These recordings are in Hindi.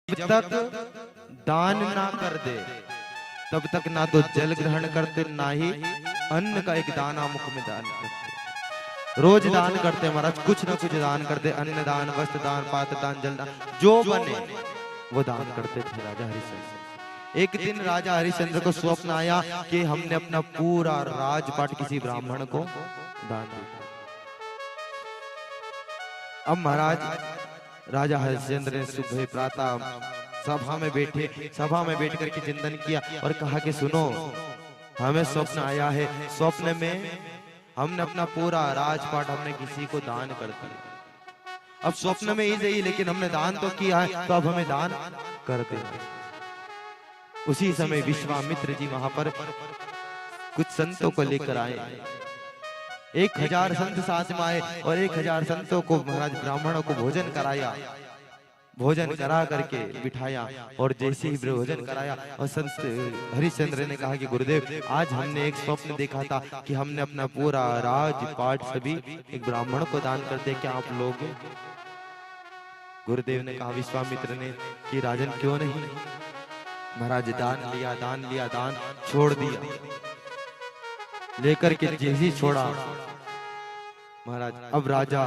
जब तक दान ना कर दे तब तक ना तो जल ग्रहण करते, ना ही अन्न का एक दाना मुख में दान करते। रोज दान करते महाराज, कुछ ना कुछ दान करते, अन्न दान, वस्त्र दान, पात्र दान, जल दान, जो बने वो दान करते थे राजा हरिश्चंद्र। एक दिन राजा हरिश्चंद्र को स्वप्न आया कि हमने अपना पूरा राजपाट किसी ब्राह्मण को दान दिया। अब महाराज राजा हरिश्चंद्र ने सुबह प्रातः सभा में बैठ करके चिंतन किया और कहा कि सुनो, हमें स्वप्न आया है, स्वप्न में हमने अपना पूरा राजपाट हमने किसी को दान कर दिया। अब स्वप्न में ही सही, लेकिन हमने दान तो किया है, तो अब हमें दान कर दे। उसी समय विश्वामित्र जी वहां पर कुछ संतों को लेकर आए। 1000 संत साथ में आए और 1000 संतों को महाराज ब्राह्मणों को भोजन कराया। भोजन करा करके बिठाया और जैसे ही भोजन कराया और संत हरिश्चंद्र ने कहा कि गुरुदेव, आज हमने एक स्वप्न देखा था कि हमने अपना पूरा राजपाट सभी एक ब्राह्मण को दान करते, क्या आप लोग? गुरुदेव ने कहा विश्वामित्र ने कि राजन क्यों नहीं। महाराज दान लिया, दान छोड़ दिया। लेकर के जैसे ही छोड़ा महाराज, अब राजा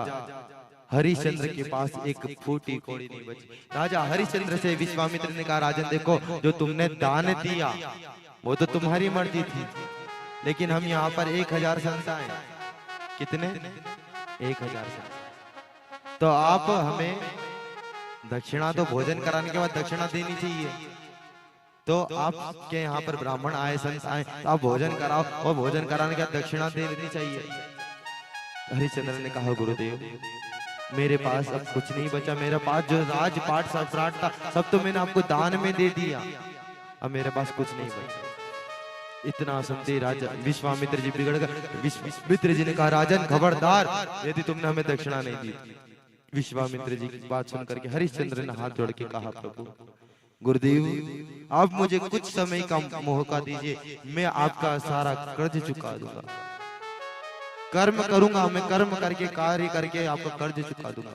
हरिश्चंद्र के पास एक फूटी कौड़ी नहीं बची। राजा हरिश्चंद्र से विश्वामित्र ने कहा राजन देखो, जो तुमने दान दिया वो तो तुम्हारी मर्जी थी, लेकिन हम यहाँ पर 1000 संत आए। कितने? 1000 संत। तो आप हमें दक्षिणा, तो भोजन कराने के बाद दक्षिणा देनी चाहिए। तो आपके यहाँ पर ब्राह्मण आए, संत आए, तो आप भोजन कराओ और भोजन कराने के बाद दक्षिणा देनी चाहिए। हरिश्चंद्र ने कहा गुरुदेव, मेरे पास अब कुछ नहीं बचा, मेरे पास जो राजपाट सम्राट था सब तो मैंने आपको दान में दे दिया, अब मेरे पास कुछ नहीं बचा। इतना सुनते राजा विश्वामित्र जी बिगड़ गए। विश्वामित्र जी ने कहा राजन खबरदार, यदि तुमने हमें दक्षिणा नहीं दी। विश्वामित्र जी की बात सुनकर के हरिश्चंद्र ने हाथ जोड़ के कहा प्रभु गुरुदेव, आप मुझे कुछ समय का मौका दीजिए, मैं आपका सारा कर्ज चुका दूंगा। कर्म करूंगा, मैं कर्म करके कार्य करके आपका कर्ज चुका दूंगा।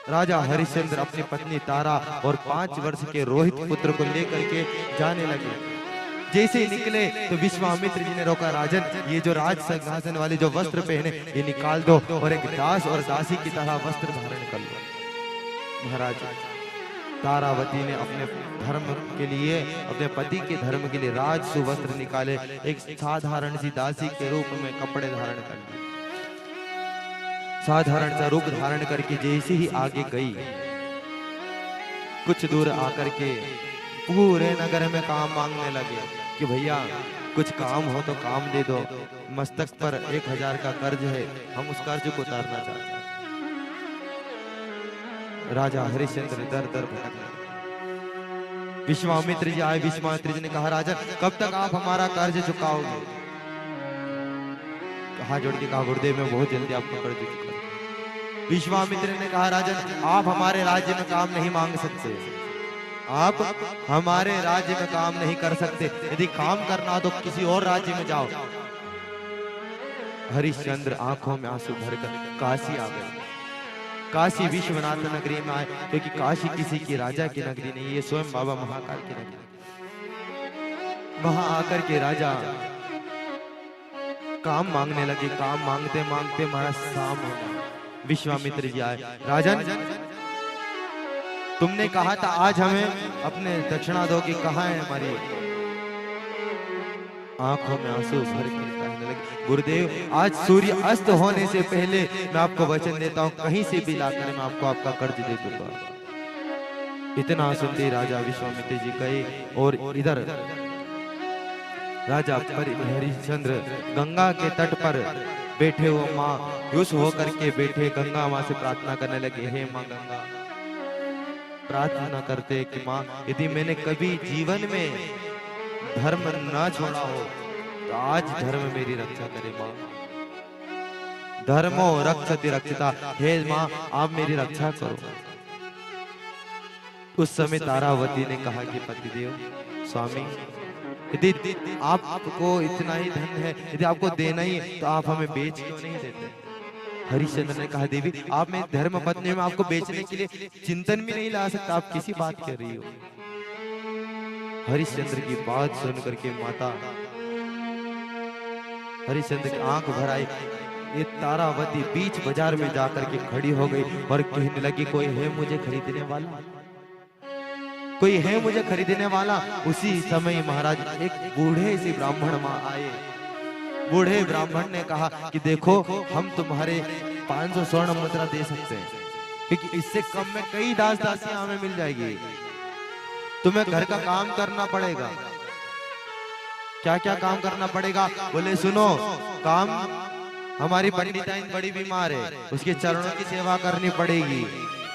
राजा हरिश्चंद्र अपनी पत्नी तारा और 5 वर्ष के रोहित पुत्र को लेकर के जाने लगे। जैसे ही निकले तो विश्वामित्र जी ने रोका, राजन ये जो राज सिंहासन वाले जो वस्त्र पहने ये निकाल दो और एक दास और दासी की तरह वस्त्र धारण कर लो। महाराज तारावती ने अपने धर्म के लिए, अपने पति के धर्म के लिए राज सुवस्त्र निकाले, एक साधारण सी दासी के रूप में कपड़े धारण कर लिए। साधारण सा रूप धारण करके जैसे ही आगे गई, कुछ दूर आकर के पूरे नगर में काम मांगने लगे कि भैया कुछ काम हो तो काम दे दो, मस्तक पर 1000 का कर्ज है, हम उस कर्ज को उतारना चाहते हैं। राजा हरिश्चंद्र दर दर भटक। विश्वामित्र जी आए। विश्वामित्र जी ने कहा राजा कब तक आप हमारा कर्ज चुकाओगे? हाथ जोड़ के कहा गुरुदेव मैं बहुत जल्दी आपका कर्ज चुका। विश्वामित्र ने कहा राजन आप हमारे राज्य में काम नहीं मांग सकते, आप हमारे राज्य में काम नहीं कर सकते, यदि काम करना हो तो किसी और राज्य में जाओ। हरिश्चंद्र आंखों में आंसू भरकर काशी आ गए। काशी विश्वनाथ नगरी में आए, क्योंकि काशी किसी की राजा की नगरी नहीं, ये स्वयं बाबा महाकाल की नगरी। वहां आकर के राजा काम मांगने लगे। काम मांगते मांगते महाराज शाम हो गया। विश्वामित्र जी आए। राजन तुमने कहा था आज हमें अपने दक्षिणा दोगे, कहाँ है हमारी? आंखों में आंसू भर के कहने लगे गुरुदेव आज सूर्य अस्त होने से पहले मैं आपको वचन देता हूँ, कहीं से भी लाकर मैं आपको आपका कर्ज दे दूंगा। इतना सुनते राजा विश्वामित्र जी गए और इधर राजा हरिश्चंद्र गंगा के तट पर बैठे हुए माँ युष होकर के बैठे गंगा माँ से प्रार्थना करने लगे, हे माँ गंगा, प्रार्थना करते कि माँ यदि मैंने कभी जीवन में धर्म ना छोड़ा हो तो आज धर्म मेरी रक्षा करे माँ। धर्मो रक्षति रक्षिता, हे माँ आप मेरी रक्षा करो। उस समय तारावती ने कहा कि पतिदेव स्वामी यदि आपको इतना ही धन है, यदि आपको देना ही है तो आप हमें बेच क्यों नहीं देते? हरिश्चंद्र ने कहा देवी आप मेरी धर्म पत्नी में आपको बेचने के लिए चिंतन भी नहीं ला सकता, आप किसी बात कर रही हो। हरिश्चंद्र की बात सुन करके माता हरिश्चंद्र की आंख भर आई। ये तारावती बीच बाजार में जाकर के खड़ी हो गई और कहने लगी कोई है मुझे खरीदने वाला, कोई है मुझे खरीदने वाला। उसी समय महाराज एक बूढ़े से ब्राह्मण माँ आए। बूढ़े ब्राह्मण ने कहा कि देखो हम तुम्हारे 500 स्वर्ण मुद्रा दे सकते हैं, क्योंकि इससे कम में कई दास दासियां हमें मिल जाएगी। तुम्हें घर का काम करना पड़ेगा। क्या क्या काम करना पड़ेगा? बोले सुनो, काम हमारी पंडिताइन बड़ी बीमार है, उसके चरणों की सेवा करनी पड़ेगी,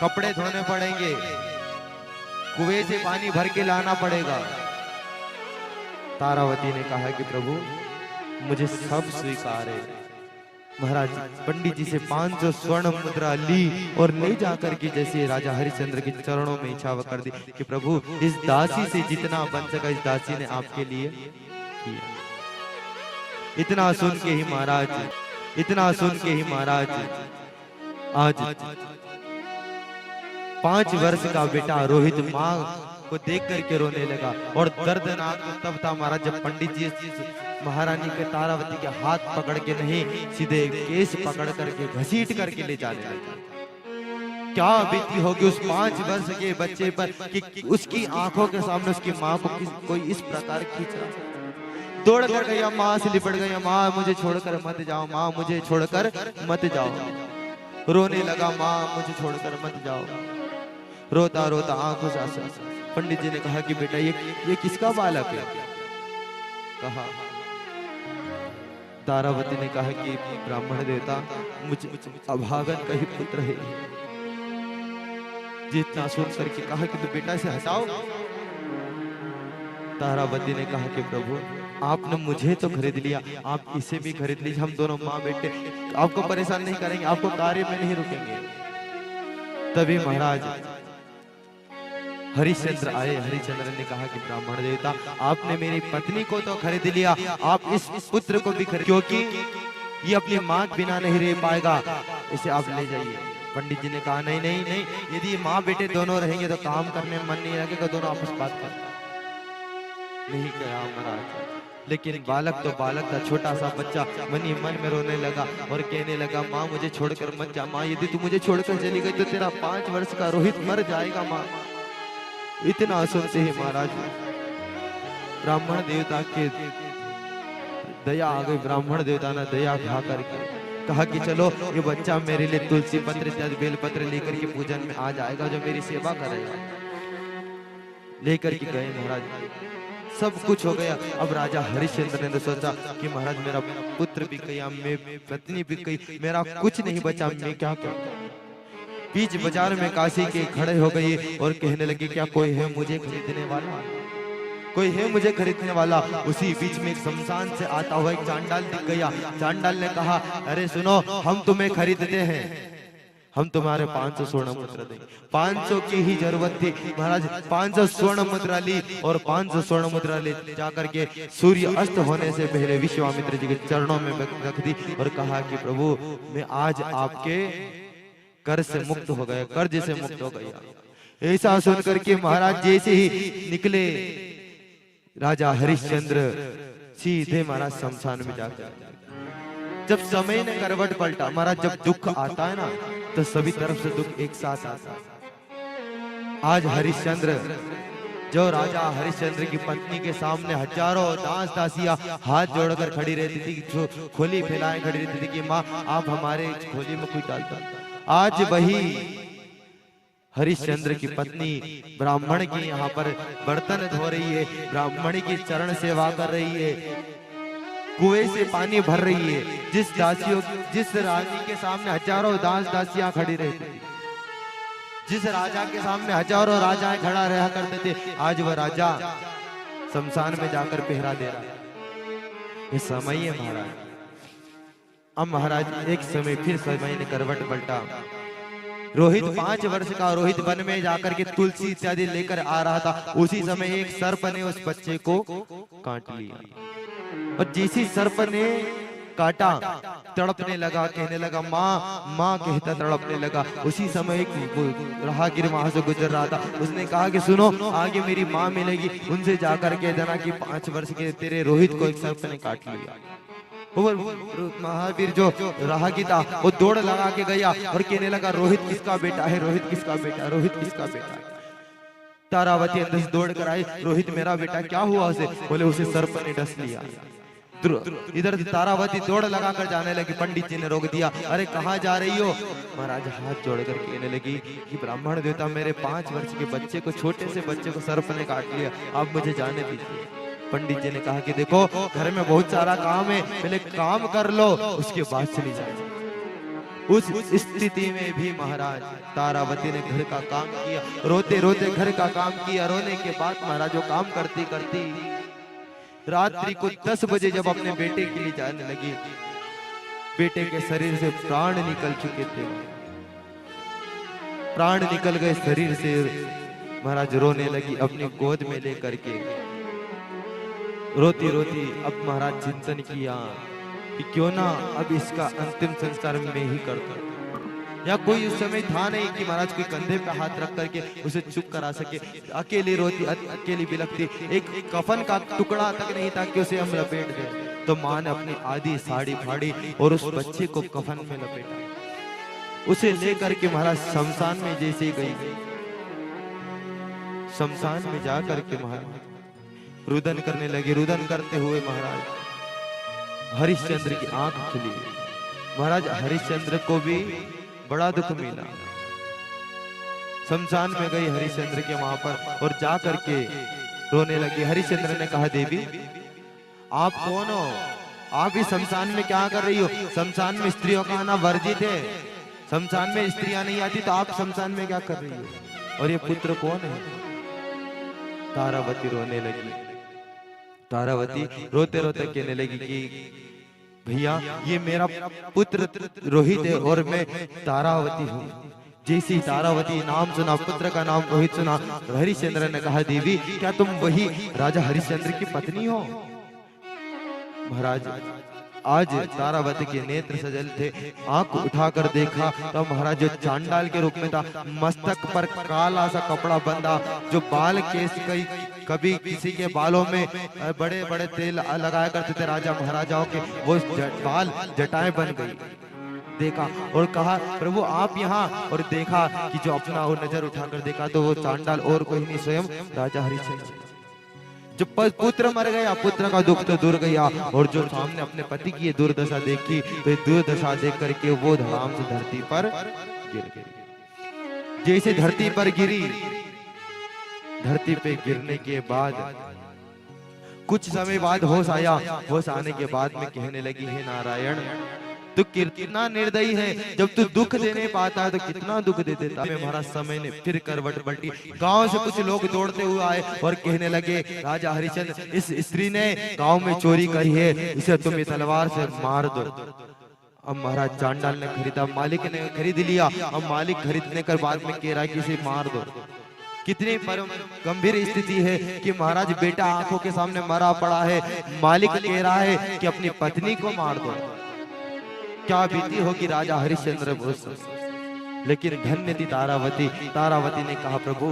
कपड़े धोने पड़ेंगे, कुएं से पानी भर के लाना पड़ेगा। तारावती ने कहा कि प्रभु मुझे सब स्वीकार है। महाराज पंडित जी से 500 स्वर्ण मुद्रा ली और ले जाकर के जैसे राजा हरिश्चंद्र के चरणों में इच्छा कर दी कि प्रभु इस दासी से जितना बन सका इस दासी ने आपके लिए किया। इतना सुन के ही महाराज, इतना सुन के ही महाराज आज 5 वर्ष का बेटा रोहित माँ को देख करके रोने लगा। और दर्दनाक तब था महाराज जब पंडित जी महारानी के तारावती के हाथ पकड़ के नहीं, सीधे केस पकड़ करके घसीट करके ले जाने लगे। क्या बीती होगी उस 5 वर्ष के बच्चे पर कि उसकी आंखों के सामने उसकी माँ को कोई इस प्रकार खींच रहा। दौड़ कर गया, माँ से लिपट गया, माँ मुझे छोड़कर मत जाओ, माँ मुझे छोड़कर मत जाओ। रोने लगा, माँ मुझे छोड़कर मत जाओ। रोता रोता आंखों से आंसू। पंडित जी ने कहा कि बेटा ये किसका बालक है? कहा तारावती ने कहा कि ब्राह्मण देवता मुझे अभागन का ही पुत्र है। जितना सुन करके कहा कि तो बेटा से हटाओ। तारावती ने कहा कि प्रभु आपने मुझे तो खरीद लिया, आप इसे भी खरीद लीजिए, हम दोनों माँ बेटे आपको परेशान नहीं करेंगे, आपको कार्य में नहीं रुकेंगे। तभी महाराज हरिश्चंद्र आए। हरिश्चंद्र ने कहा कि ब्राह्मण देवता आपने मेरी पत्नी को तो खरीद लिया, आप इस पुत्र को भी खरीद, क्योंकि ये अपनी मां के बिना नहीं रह पाएगा, इसे आप ले जाइए। पंडित जी ने कहा नहीं नहीं नहीं, यदि माँ बेटे दोनों रहेंगे तो काम करने में मन नहीं लगेगा, दोनों आपस बात कर नहीं कहा महाराज। लेकिन बालक तो बालक था, छोटा सा बच्चा मन ही मन में रोने लगा और कहने लगा माँ मुझे छोड़कर मत जा, माँ यदि तू मुझे छोड़कर चली गई तो तेरा 5 वर्ष का रोहित मर जाएगा माँ। इतना सुनते ही महाराज ब्राह्मण देवता के दया आ गई। ब्राह्मण देवता ने दया खा करके कहा कि चलो ये बच्चा मेरे लिए तुलसी पत्र इत्यादि बेल पत्र लेकर के पूजन में आ जाएगा, जो मेरी सेवा करेगा। लेकर के गए महाराज, सब कुछ हो गया। अब राजा हरिश्चंद्र ने सोचा कि महाराज मेरा पुत्र भी गया, मेरी पत्नी भी गई, मेरा कुछ नहीं बचा, मैं क्या करूं? बीच बाजार में काशी के खड़े हो गई और कहने लगे क्या कोई है मुझे खरीदने वाला, कोई है मुझे खरीदने वाला। उसी बीच में एक शमशान से आता हुआ एक चांडाल दिख गया। चांडाल ने कहा अरे सुनो, हम तुम्हें खरीदते हैं, हम तुम्हारे 500 स्वर्ण मुद्रा देंगे। 500 की ही जरूरत थी महाराज। 500 स्वर्ण मुद्रा ली और 500 स्वर्ण मुद्रा ले जाकर के सूर्य अस्त होने से पहले विश्वामित्र जी के चरणों में रख दी और कहा कि प्रभु मैं आज आपके कर्ज से मुक्त हो गया, कर्ज से मुक्त हो गया। ऐसा सुनकर के महाराज जैसे ही निकले, राजा हरिश्चंद्र सीधे महाराज शमशान में जाकर, जब समय ने करवट पलटा महाराज, जब दुख आता है ना तो सभी तरफ से दुख एक साथ आता है। आज हरिश्चंद्र, जो राजा हरिश्चंद्र की पत्नी के सामने हजारों दास दासियां हाथ जोड़कर खड़ी रहती थी, खोली फैलाए खड़ी रहती थी कि माँ आप हमारे खोली में कोई डालता, आज वही हरिश्चंद्र की पत्नी ब्राह्मण की यहाँ पर बर्तन धो रही है, ब्राह्मण की चरण सेवा कर रही है, कुएं से पानी भर रही है। जिस रानी के सामने हजारों दास दासियां खड़ी रहती थी, जिस राजा के सामने हजारों राजाएं खड़ा रहा करते थे, आज वह राजा शमशान में जाकर पहरा दे रहा है। ये समय है महाराज। अब महाराज एक समय फिर समय ने करवट पलटा। रोहित 5 वर्ष का रोहित वन में जाकर के तुलसी इत्यादि लेकर आ रहा था। उसी समय एक सर्प ने उस बच्चे को काट लिया और जिसी सर्प ने काटा, तड़पने लगा, कहने लगा माँ माँ कहता तड़पने लगा। उसी समय एक राहगीर वहां से गुजर रहा था, उसने कहा कि सुनो आगे मेरी माँ मिलेगी, उनसे जाकर कह देना कि 5 वर्ष के तेरे रोहित को एक सर्प ने काट लिया। वो महावीर जो राहगीर था वो दौड़ लगा के गया और कहने लगा रोहित किसका बेटा है, रोहित किसका बेटा है, रोहित किसका बेटा है। तारावती अंदर से दौड़ कर आई, रोहित मेरा बेटा, क्या हुआ उसे? बोले उसे सर्प ने डस लिया। इधर से तारावती दौड़ लगा कर जाने लगी, पंडित जी ने रोक दिया। अरे कहाँ जा रही हो? महाराज हाथ जोड़कर कहने लगी कि ब्राह्मण देवता मेरे 5 वर्ष के बच्चे को, छोटे से बच्चे को सर्प ने काट लिया, आप मुझे जाने दीजिए। पंडित जी ने कहा कि देखो घर में बहुत सारा काम है, पहले काम कर लो उसके बाद चली जाए। उस स्थिति में भी महाराज तारावती ने घर का काम किया, रोते रोते घर का काम किया। रोने के बाद महाराज वो काम करती करती रात्रि को 10 बजे जब अपने बेटे के लिए जाने लगी, बेटे के शरीर से प्राण निकल चुके थे, प्राण निकल गए शरीर से। महाराज रोने लगी, अपनी गोद में लेकर के रोती रोती। अब महाराज चिंतन किया कि क्यों ना अब इसका अंतिम संस्कार मैं ही करता। या कोई उस समय था नहीं कि महाराज कोई कंधे पे हाथ रख करके उसे चुप करा सके। अकेली रोती, अकेली बिलखती, एक कफन का टुकड़ा तक नहीं था कि उसे हम लपेट दें। तो माँ ने अपनी आधी साड़ी फाड़ी और उस बच्चे को कफन में लपेटा। उसे लेकर के महाराज शमशान में जैसे ही गई, शमशान में जाकर के महाराज रुदन करने लगे। रुदन करते हुए महाराज हरिश्चंद्र की आंख खुली। महाराज हरिश्चंद्र को भी बड़ा दुख मिला। शमशान में गई हरिश्चंद्र के वहां पर और जा करके रोने लगी। हरिश्चंद्र ने कहा देवी आप कौन हो? आप इस शमशान में क्या कर रही हो? शमशान में स्त्रियों का आना वर्जित है, शमशान में स्त्रियां नहीं आती, तो आप शमशान में क्या कर रही हो? और ये पुत्र कौन है? तारावती रोने लगी। तारावती रोते रोते कहने लगी कि भैया ये मेरा पुत्र रोहित है और मैं तारावती हूँ। जैसी तारावती नाम सुना, पुत्र का नाम रोहित सुना, हरिश्चंद्र ने कहा देवी क्या तुम वही राजा हरिश्चंद्र की पत्नी हो? महाराज आज तारावती के नेत्र सजल थे। आंख उठाकर देखा तो महाराज जो चांडाल के रूप में था, मस्तक पर काला सा कपड़ा बंधा, जो बाल केस कभी किसी के बालों में बड़े बड़े तेल लगाया करते थे राजा महाराजाओं के, वो बाल जटाएं बन गई। देखा और कहा प्रभु आप यहाँ, और देखा कि जो अपना वो नजर उठाकर देखा तो वो चांडाल और कोई नहीं, स्वयं राजा हरिश्चंद्र। जब पुत्र मर गया, पुत्र का दुख तो दूर गया, और जो सामने अपने पति की दुर्दशा देखी तो दुर्दशा देख करके वो धड़ाम से धरती पर गिर गई। जैसे धरती पर गिरी, धरती पे गिरने के बाद कुछ समय बाद होश आया। होश आने के बाद में कहने लगी हे नारायण तू कितना निर्दयी है, जब तू दुख देने पाता है तो कितना दुख दे देता है। महाराज समय ने फिर करवट पलटी। गांव से कुछ लोग दौड़ते हुए आए और कहने लगे राजा हरिश्चंद्र इस स्त्री ने गांव में चोरी करी है, इसे तुम ये तलवार से मार दो। अब महाराज चांडाल ने खरीदा, मालिक ने खरीद लिया। अब मालिक खरीदने के बाद में कह रहा है कि इसे मार दो। कितनी परम गंभीर स्थिति है कि महाराज बेटा आंखों के सामने मरा पड़ा है, मालिक कह रहा है कि अपनी पत्नी को मार दो। क्या बीती होगी राजा हरिश्चंद्र बोस। लेकिन धन्य थी तारावती। तारावती ने कहा प्रभु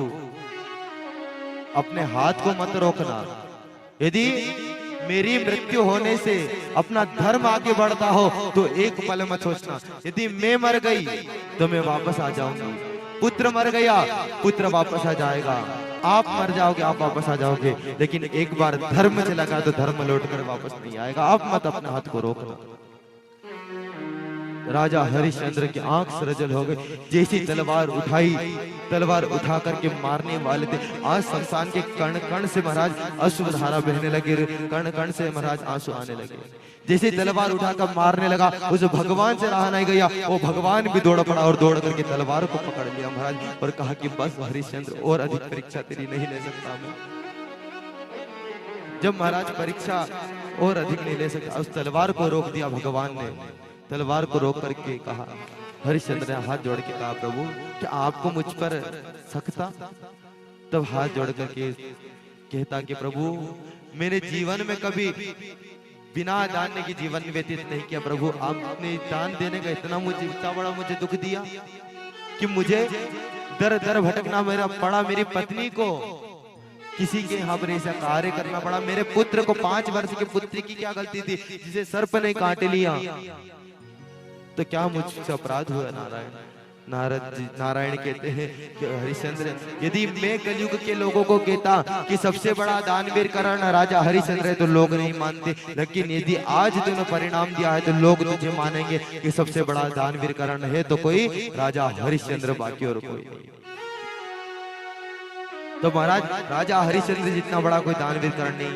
अपने हाथ को मत रोकना, यदि मेरी मृत्यु होने से अपना धर्म आगे बढ़ता हो तो एक पल मत सोचना, यदि मैं मर गई तो मैं वापस आ जाऊंगी। पुत्र मर गया, पुत्र वापस आ जाएगा। आप मर जाओगे, आप वापस आ जाओगे, लेकिन एक बार धर्म चला गया तो धर्म लौटकर वापस नहीं आएगा। आप मत अपने हाथ को रोकना। राजा हरिश्चंद्र की आंख सरजल हो गई। जैसी तलवार उठाई, तलवार उठा करके मारने वाले थे। आज शमशान के कण कण से महाराज अश्रु धारा बहने लगे, कण कण से महाराज आंसू आने लगे। जैसे तलवार उठाकर मारने लगा, उस भगवान से रहा नहीं गया। वो भगवान भी दौड़ पड़ा और दौड़ करके तलवार को पकड़ लिया महाराज, और कहा कि बस हरिश्चंद्र और अधिक परीक्षा तेरी नहीं ले सकता मैं। जब महाराज परीक्षा और अधिक नहीं ले सकता, उस तलवार को रोक दिया भगवान ने। तलवार को रोक करके कहा, हरिश्चंद्र ने हाथ जोड़ के कहा प्रभु क्या आपको मुझ पर शक था? तब हाथ जोड़ करके कहता कि प्रभु मेरे जीवन में कभी बिना दान के जीवन व्यतीत नहीं किया। प्रभु आपने दान देने का इतना बड़ा मुझे दुख दिया कि मुझे दर दर भटकना मेरा पड़ा, मेरी पत्नी को किसी के यहाँ पर ऐसा कार्य करना पड़ा, मेरे पुत्र को 5 वर्ष के पुत्र की क्या गलती थी जिसे सर्प ने काट लिया, तो क्या मुझसे अपराध हुआ। नारायण कहते हैं कि हरिश्चंद्र, यदि मैं कलयुग के लोगों को कहता कि सबसे बड़ा दानवीर करण राजा हरिश्चंद्र है तो लोग नहीं मानते, लेकिन यदि आज तूने परिणाम दिया है तो लोग तुझे मानेंगे कि सबसे बड़ा दानवीर करण है तो कोई राजा हरिश्चंद्र, बाकी और कोई नहीं। तो महाराज राजा हरिश्चंद्र जितना बड़ा कोई दानवीर करण नहीं।